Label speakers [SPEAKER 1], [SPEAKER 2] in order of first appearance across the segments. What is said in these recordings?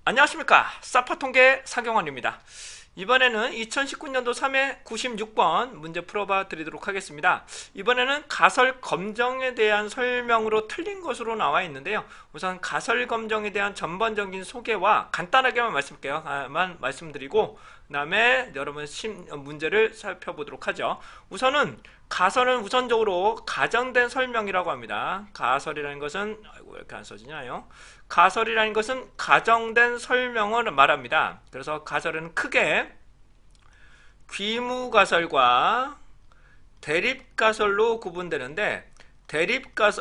[SPEAKER 1] 안녕하십니까. 사파통계 사경환입니다. 이번에는 2019년도 3회 96번 문제 풀어봐 드리도록 하겠습니다. 이번에는 가설 검정에 대한 설명으로 틀린 것으로 나와 있는데요. 우선 가설 검정에 대한 전반적인 소개와 간단하게만 말씀드리고 그 다음에 여러분 문제를 살펴보도록 하죠. 가설은 우선적으로 가정된 설명이라고 합니다. 가설이라는 것은 아이고 왜 이렇게 안 써지냐요? 가설이라는 것은 가정된 설명을 말합니다. 그래서 가설은 크게 귀무가설과 대립가설로 구분되는데,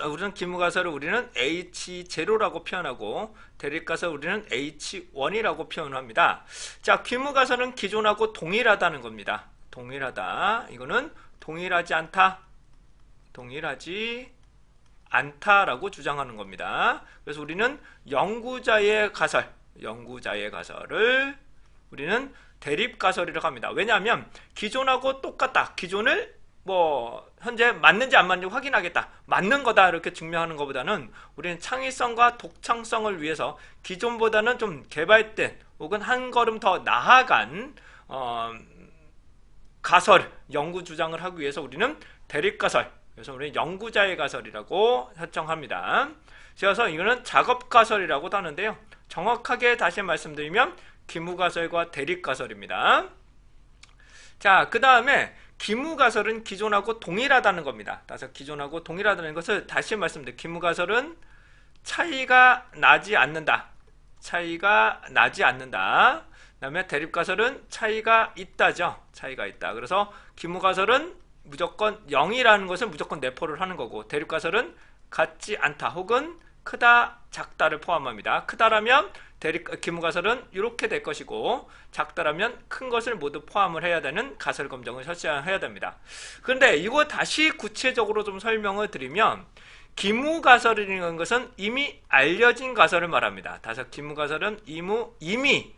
[SPEAKER 1] 우리는 귀무가설을 H0라고 표현하고 대립가설을 우리는 H1이라고 표현합니다. 자, 귀무가설은 기존하고 동일하다는 겁니다. 동일하다. 이거는 동일하지 않다라고 주장하는 겁니다. 그래서 우리는 영구자의 가설을 우리는 대립가설이라고 합니다. 왜냐하면 기존하고 똑같다. 기존을 현재 맞는지 안 맞는지 확인하겠다. 맞는 거다 이렇게 증명하는 것보다는 우리는 창의성과 독창성을 위해서 기존보다는 좀 개발된 혹은 한 걸음 더 나아간 가설, 연구 주장을 하기 위해서 우리는 대립가설, 그래서 우리는 영구자의 가설이라고 설정합니다. 그래서 이거는 작업가설이라고도 하는데요. 정확하게 다시 말씀드리면 기무가설과 대립가설입니다. 자, 그 다음에 기무가설은 기존하고 동일하다는 겁니다. 그래서 기존하고 동일하다는 것을 다시 말씀드릴게요. 기무가설은 차이가 나지 않는다. 그 다음에 대립가설은 차이가 있다죠. 차이가 있다. 그래서 기무가설은 무조건 0이라는 것은 무조건 내포를 하는 거고, 대립가설은 같지 않다 혹은 크다, 작다를 포함합니다. 크다라면 기무가설은 이렇게 될 것이고, 작다라면 큰 것을 모두 포함을 해야 되는 가설 검정을 설치해야 됩니다. 그런데 이거 다시 구체적으로 좀 설명을 드리면, 기무가설이라는 것은 이미 알려진 가설을 말합니다. 다섯 기무가설은 이미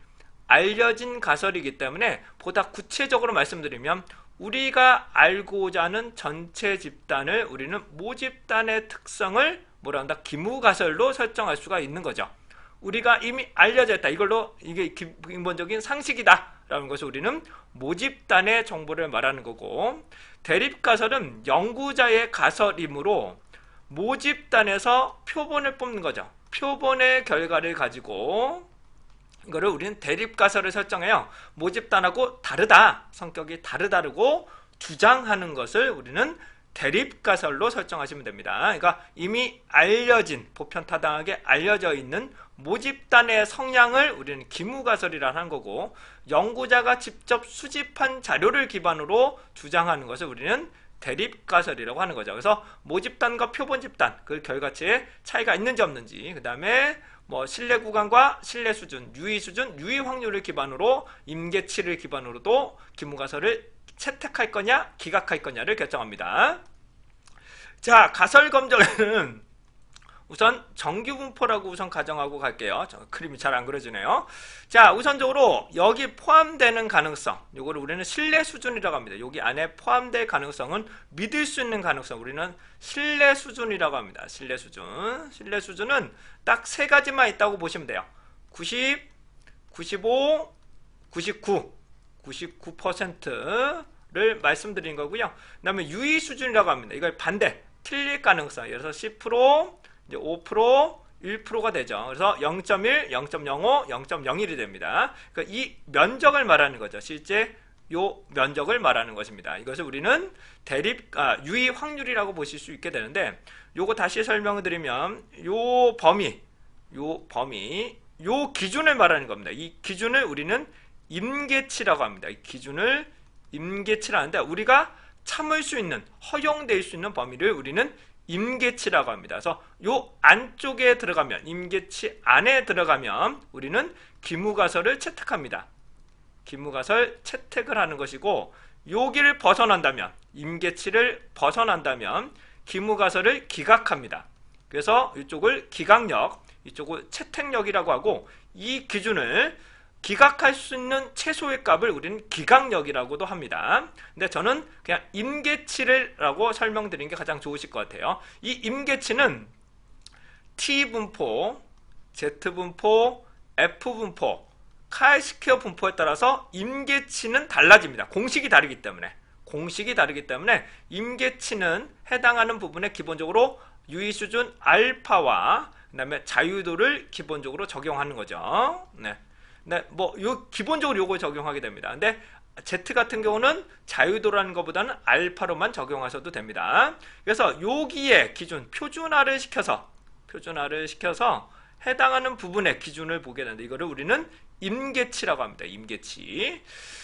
[SPEAKER 1] 알려진 가설이기 때문에 보다 구체적으로 말씀드리면, 우리가 알고자 하는 전체 집단을 우리는 모집단의 특성을 기무가설로 설정할 수가 있는 거죠. 우리가 이미 알려져 있다. 이게 기본적인 상식이다 라는 것을 우리는 모집단의 정보를 말하는 거고, 대립가설은 연구자의 가설이므로 모집단에서 표본을 뽑는 거죠. 표본의 결과를 가지고 이거를 우리는 대립가설을 설정해요. 모집단하고 다르다, 성격이 다르다고 주장하는 것을 우리는 대립가설로 설정하시면 됩니다. 그러니까 이미 알려진, 보편타당하게 알려져 있는 모집단의 성향을 우리는 기무가설이라 하는 거고, 연구자가 직접 수집한 자료를 기반으로 주장하는 것을 우리는 대립가설이라고 하는 거죠. 그래서 모집단과 표본집단, 그 결과치에 차이가 있는지 없는지, 그 다음에 신뢰 구간과 신뢰 수준, 유의 확률을 기반으로 임계치를 기반으로도 기무가설을 채택할 거냐 기각할 거냐를 결정합니다. 자, 가설 검정에는 우선 정규분포라고 우선 가정하고 갈게요. 그림이 잘 안 그려지네요. 자, 우선적으로 여기 포함되는 가능성, 요거를 우리는 신뢰 수준이라고 합니다. 여기 안에 포함될 가능성은 믿을 수 있는 가능성, 우리는 신뢰 수준이라고 합니다. 신뢰 수준은 딱 세 가지만 있다고 보시면 돼요. 90, 95, 99%를 말씀드린 거고요. 그 다음에 유의 수준이라고 합니다. 이걸 반대, 틀릴 가능성, 예를 들어서 10%, 이제 5%, 1%가 되죠. 그래서 0.1, 0.05, 0.01이 됩니다. 그러니까 이 면적을 말하는 거죠. 실제 요 면적을 말하는 것입니다. 이것을 우리는 유의 확률이라고 보실 수 있게 되는데, 요거 다시 설명을 드리면 요 범위, 요 기준을 말하는 겁니다. 이 기준을 우리는 임계치라고 합니다. 이 기준을 임계치라 하는데, 우리가 참을 수 있는, 허용될 수 있는 범위를 우리는 임계치라고 합니다. 그래서 요 안쪽에 들어가면, 임계치 안에 들어가면 우리는 기무가설을 채택합니다. 기무가설 채택을 하는 것이고, 여기를 벗어난다면, 임계치를 벗어난다면 기무가설을 기각합니다. 그래서 이쪽을 기각력, 이쪽을 채택력이라고 하고, 이 기준을 기각할 수 있는 최소의 값을 우리는 기각력이라고도 합니다. 근데 저는 그냥 임계치라고 설명드리는 게 가장 좋으실 것 같아요. 이 임계치는 T분포, Z분포, F분포, 카이스퀘어 분포에 따라서 임계치는 달라집니다. 공식이 다르기 때문에. 공식이 다르기 때문에 임계치는 해당하는 부분에 기본적으로 유의수준 알파와 그 다음에 자유도를 기본적으로 적용하는 거죠. 네. 네, 뭐, 기본적으로 요거 적용하게 됩니다. 근데 Z 같은 경우는 자유도라는 것보다는 알파로만 적용하셔도 됩니다. 그래서 여기에 기준, 표준화를 시켜서 해당하는 부분의 기준을 보게 되는데 이거를 우리는 임계치라고 합니다. 임계치.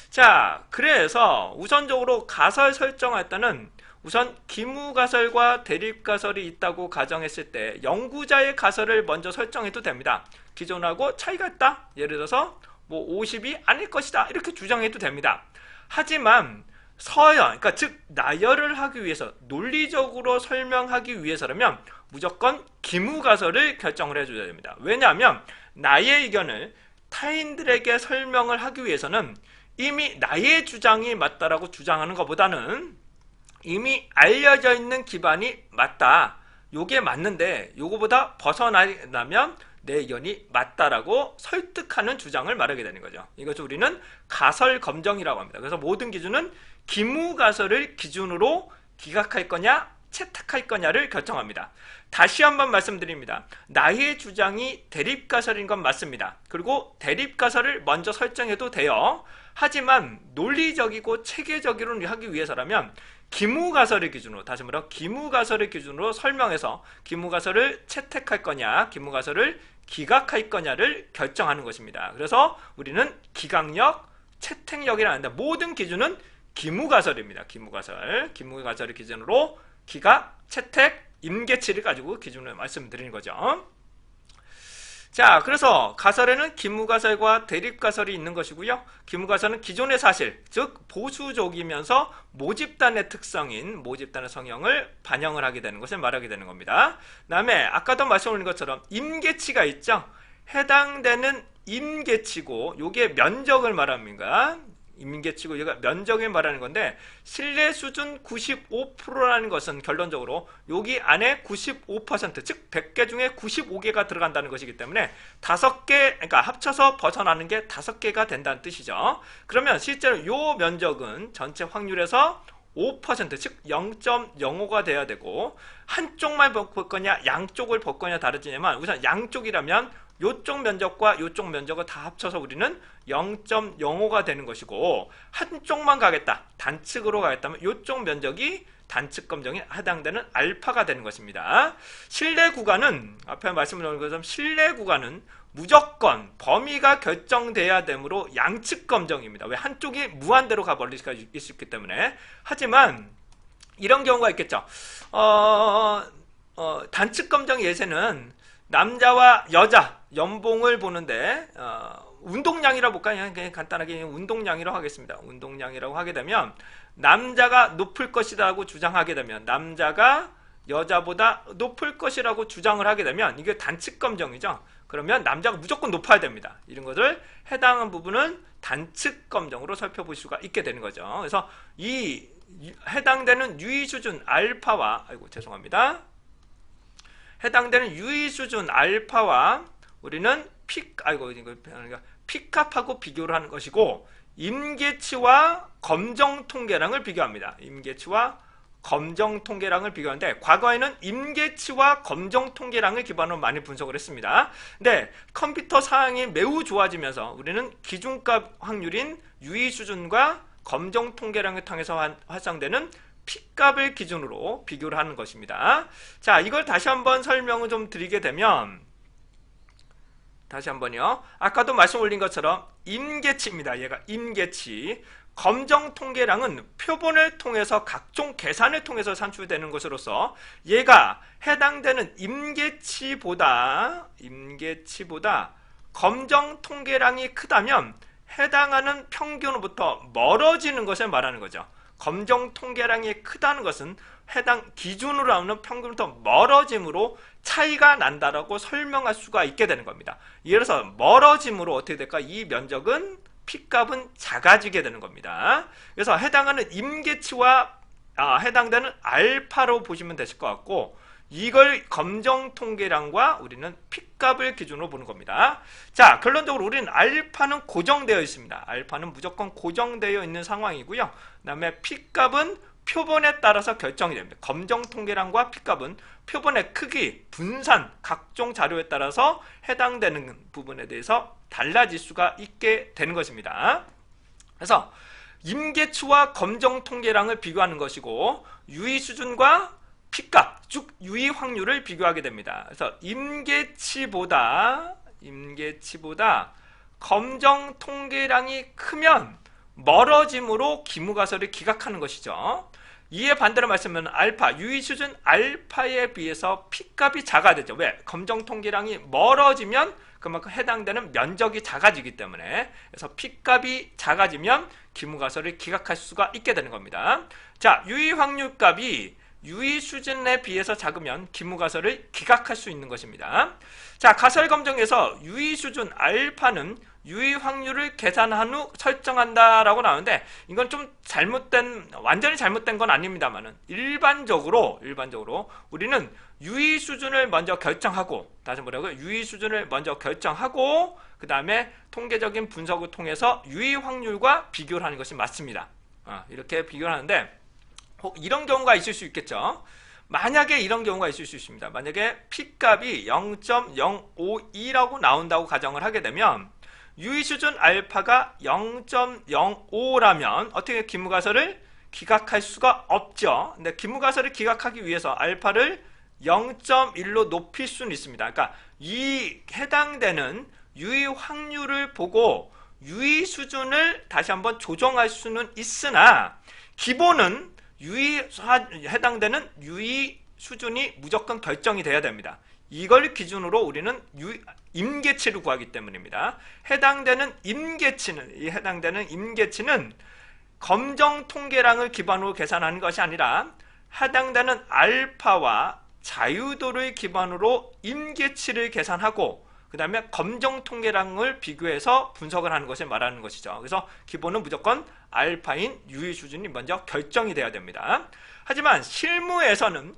[SPEAKER 1] 자, 그래서 우선적으로 가설 설정할 때는 우선 기무가설과 대립가설이 있다고 가정했을 때 연구자의 가설을 먼저 설정해도 됩니다. 기존하고 차이가 있다. 예를 들어서 뭐 50이 아닐 것이다. 이렇게 주장해도 됩니다. 하지만 서열, 그러니까 즉 나열을 하기 위해서 논리적으로 설명하기 위해서라면 무조건 기무가설을 결정을 해줘야 됩니다. 왜냐하면 나의 의견을 타인들에게 설명을 하기 위해서는 이미 나의 주장이 맞다라고 주장하는 것보다는 이미 알려져 있는 기반이 맞다. 요게 맞는데 요거보다 벗어나면 내 의견이 맞다라고 설득하는 주장을 말하게 되는 거죠. 이것을 우리는 가설 검정이라고 합니다. 그래서 모든 기준은 기무가설을 기준으로 기각할 거냐 채택할 거냐를 결정합니다. 다시 한번 말씀드립니다. 나의 주장이 대립가설인 건 맞습니다. 그리고 대립가설을 먼저 설정해도 돼요. 하지만 논리적이고 체계적으로 하기 위해서라면 기무가설의 기준으로, 다시 말해 기무가설의 기준으로 설명해서 기무가설을 채택할 거냐 기무가설을 기각할 거냐를 결정하는 것입니다. 그래서 우리는 기각력, 채택력이라 하는데 모든 기준은 기무가설입니다. 기무가설의 기준으로 기각, 채택, 임계치를 가지고 기준을 말씀드리는 거죠. 자, 그래서 가설에는 기무가설과 대립가설이 있는 것이고요. 기무가설은 기존의 사실, 즉 보수적이면서 모집단의 특성인 모집단의 성향을 반영을 하게 되는 것을 말하게 되는 겁니다. 그 다음에 아까도 말씀드린 것처럼 임계치가 있죠. 해당되는 임계치고 요게 면적을 말합니다. 임계치고 얘가 면적을 말하는 건데 신뢰 수준 95%라는 것은 결론적으로 여기 안에 95% 즉 100개 중에 95개가 들어간다는 것이기 때문에 5개 그러니까 합쳐서 벗어나는 게 5개가 된다는 뜻이죠. 그러면 실제로 요 면적은 전체 확률에서 5% 즉 0.05가 돼야 되고 한쪽만 볼 거냐 양쪽을 볼 거냐 다르지만 우선 양쪽이라면 요쪽 면적과 요쪽 면적을 다 합쳐서 우리는 0.05가 되는 것이고 한쪽만 가겠다 단측으로 가겠다면 요쪽 면적이 단측 검정에 해당되는 알파가 되는 것입니다. 신뢰 구간은 앞에 말씀드린 것처럼 신뢰 구간은 무조건 범위가 결정돼야 되므로 양측 검정입니다. 왜 한쪽이 무한대로 가버릴 수가 있기 때문에. 하지만 이런 경우가 있겠죠. 단측 검정 예제는 남자와 여자 연봉을 보는데 운동량이라고 볼까요? 그냥 간단하게 운동량이라고 하겠습니다. 운동량이라고 하게 되면 남자가 높을 것이라고 주장하게 되면 남자가 여자보다 높을 것이라고 주장을 하게 되면 이게 단측 검정이죠. 그러면 남자가 무조건 높아야 됩니다. 이런 것을 해당한 부분은 단측 검정으로 살펴볼 수가 있게 되는 거죠. 그래서 이 해당되는 유의 수준 알파와 죄송합니다. 해당되는 유의 수준 알파와 우리는 픽합하고 비교를 하는 것이고 임계치와 검정 통계량을 비교합니다. 임계치와 검정 통계량을 비교하는데 과거에는 임계치와 검정 통계량을 기반으로 많이 분석을 했습니다. 근데 컴퓨터 사양이 매우 좋아지면서 우리는 기준값 확률인 유의 수준과 검정 통계량을 통해서 활성되는 P값을 기준으로 비교를 하는 것입니다. 자, 이걸 다시 한번 설명을 좀 드리게 되면 다시 한번요. 아까도 말씀 올린 것처럼 임계치입니다. 얘가 임계치. 검정 통계량은 표본을 통해서 각종 계산을 통해서 산출되는 것으로서 얘가 해당되는 임계치보다 검정 통계량이 크다면 해당하는 평균으로부터 멀어지는 것을 말하는 거죠. 검정 통계량이 크다는 것은 해당 기준으로 하는 평균부터 멀어짐으로 차이가 난다라고 설명할 수가 있게 되는 겁니다. 예를 들어서 멀어짐으로 어떻게 될까? 이 면적은 P값은 작아지게 되는 겁니다. 그래서 해당하는 임계치와 해당되는 알파로 보시면 되실 것 같고, 이걸 검정 통계량과 우리는 P값을 기준으로 보는 겁니다. 자, 결론적으로 우리는 알파는 고정되어 있습니다. 알파는 무조건 고정되어 있는 상황이고요. 그 다음에 P값은 표본에 따라서 결정이 됩니다. 검정 통계량과 P값은 표본의 크기, 분산, 각종 자료에 따라서 해당되는 부분에 대해서 달라질 수가 있게 되는 것입니다. 그래서 임계치와 검정 통계량을 비교하는 것이고, 유의 수준과 P값, 즉 유의 확률을 비교하게 됩니다. 그래서 임계치보다 검정 통계량이 크면 멀어짐으로 기무가설을 기각하는 것이죠. 이에 반대로 말씀하면 알파, 유의 수준 알파에 비해서 P값이 작아지죠. 왜? 검정 통계량이 멀어지면 그만큼 해당되는 면적이 작아지기 때문에, 그래서 P값이 작아지면 기무가설을 기각할 수가 있게 되는 겁니다. 자, 유의 확률값이 유의 수준에 비해서 작으면 기무가설을 기각할 수 있는 것입니다. 자, 가설 검정에서 유의 수준 알파는 유의 확률을 계산한 후 설정한다라고 나오는데, 이건 좀 완전히 잘못된 건 아닙니다만은, 일반적으로 우리는 유의 수준을 먼저 결정하고, 다시 뭐라고요? 유의 수준을 먼저 결정하고, 그 다음에 통계적인 분석을 통해서 유의 확률과 비교를 하는 것이 맞습니다. 이렇게 비교를 하는데, 이런 경우가 있을 수 있겠죠. 만약에 이런 경우가 있을 수 있습니다. 만약에 P값이 0.052라고 나온다고 가정을 하게 되면, 유의 수준 알파가 0.05라면 어떻게 기무가설을 기각할 수가 없죠. 근데 기무가설을 기각하기 위해서 알파를 0.1로 높일 수는 있습니다. 그러니까 이 해당되는 유의 확률을 보고 유의 수준을 다시 한번 조정할 수는 있으나, 기본은 해당되는 유의 수준이 무조건 결정이 돼야 됩니다. 이걸 기준으로 우리는 임계치를 구하기 때문입니다. 해당되는 임계치는 검정 통계량을 기반으로 계산하는 것이 아니라 해당되는 알파와 자유도를 기반으로 임계치를 계산하고, 그 다음에 검정 통계량을 비교해서 분석을 하는 것을 말하는 것이죠. 그래서 기본은 무조건 알파인 유의 수준이 먼저 결정이 돼야 됩니다. 하지만 실무에서는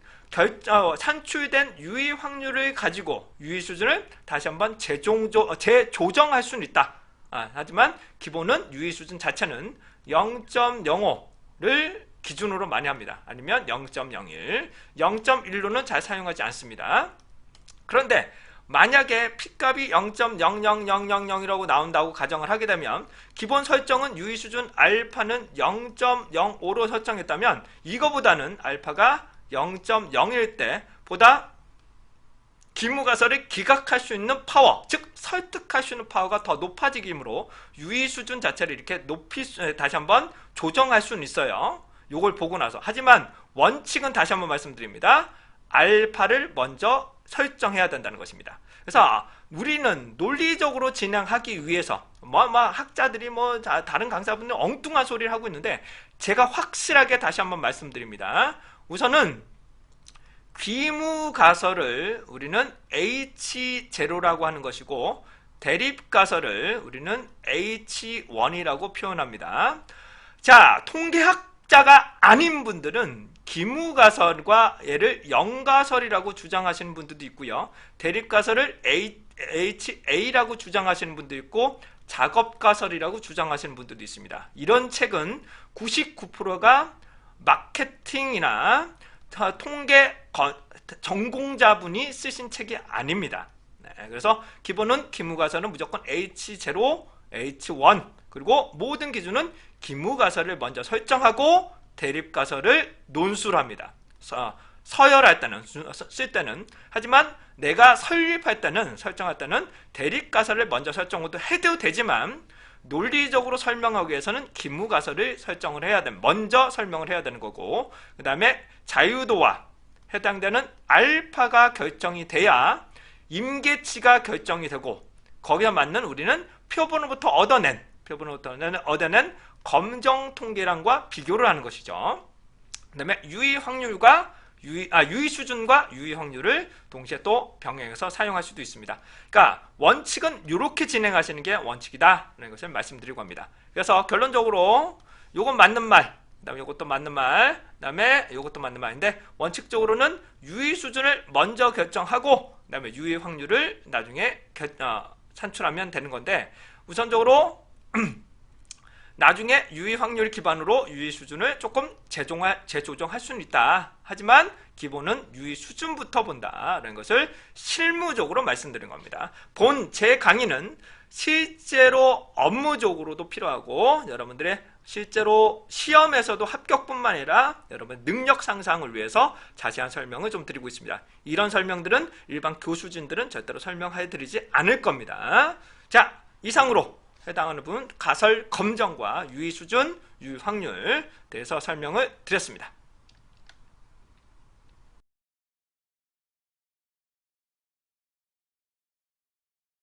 [SPEAKER 1] 산출된 유의 확률을 가지고 유의 수준을 다시 한번 재조정할 수는 있다. 하지만 기본은 유의 수준 자체는 0.05를 기준으로 많이 합니다. 아니면 0.01, 0.1로는 잘 사용하지 않습니다. 그런데 만약에 P값이 0.00000이라고 나온다고 가정을 하게 되면, 기본 설정은 유의 수준 알파는 0.05로 설정했다면, 이거보다는 알파가 0.0일 때 보다 기무가설을 기각할 수 있는 파워, 즉 설득할 수 있는 파워가 더 높아지기므로 유의 수준 자체를 이렇게 다시 한번 조정할 수는 있어요. 요걸 보고 나서. 하지만 원칙은 다시 한번 말씀드립니다. 알파를 먼저 설정해야 된다는 것입니다. 그래서 우리는 논리적으로 진행하기 위해서 학자들이 다른 강사분들 엉뚱한 소리를 하고 있는데, 제가 확실하게 다시 한번 말씀드립니다. 우선은 귀무가설을 우리는 H0라고 하는 것이고, 대립가설을 우리는 H1이라고 표현합니다. 자, 통계학자가 아닌 분들은 기무가설과 얘를 영가설이라고 주장하시는 분들도 있고요. 대립가설을 HA라고 주장하시는 분도 있고, 작업가설이라고 주장하시는 분들도 있습니다. 이런 책은 99%가 마케팅이나 통계 전공자분이 쓰신 책이 아닙니다. 그래서 기본은 기무가설은 무조건 H0, H1, 그리고 모든 기준은 기무가설을 먼저 설정하고 대립가설을 논술을 합니다. 서열할 때는, 쓸 때는. 하지만 내가 설정할 때는 대립가설을 먼저 설정해도 해도 되지만, 논리적으로 설명하기 위해서는 기무가설을 먼저 설명을 해야 되는 거고, 그 다음에 자유도와 해당되는 알파가 결정이 돼야 임계치가 결정이 되고, 거기에 맞는 우리는 표본으로부터 얻어낸 검정 통계량과 비교를 하는 것이죠. 그 다음에 유의 확률과 유의 수준과 유의 확률을 동시에 또 병행해서 사용할 수도 있습니다. 그러니까 원칙은 이렇게 진행하시는 게 원칙이다 라는 것을 말씀드리고 합니다. 그래서 결론적으로 이건 맞는 말, 그다음에 이것도 맞는 말, 그다음에 이것도 맞는 말인데 원칙적으로는 유의 수준을 먼저 결정하고 그다음에 유의 확률을 나중에 산출하면 되는 건데 우선적으로 나중에 유의 확률 기반으로 유의 수준을 조금 재조정할 수는 있다. 하지만 기본은 유의 수준부터 본다라는 것을 실무적으로 말씀드린 겁니다. 제 강의는 실제로 업무적으로도 필요하고 여러분들의 실제로 시험에서도 합격뿐만 아니라 여러분 능력 상상을 위해서 자세한 설명을 좀 드리고 있습니다. 이런 설명들은 일반 교수진들은 절대로 설명해 드리지 않을 겁니다. 자, 이상으로 해당하는 부분 가설 검정과 유의 수준, 유의 확률 대해서 설명을 드렸습니다.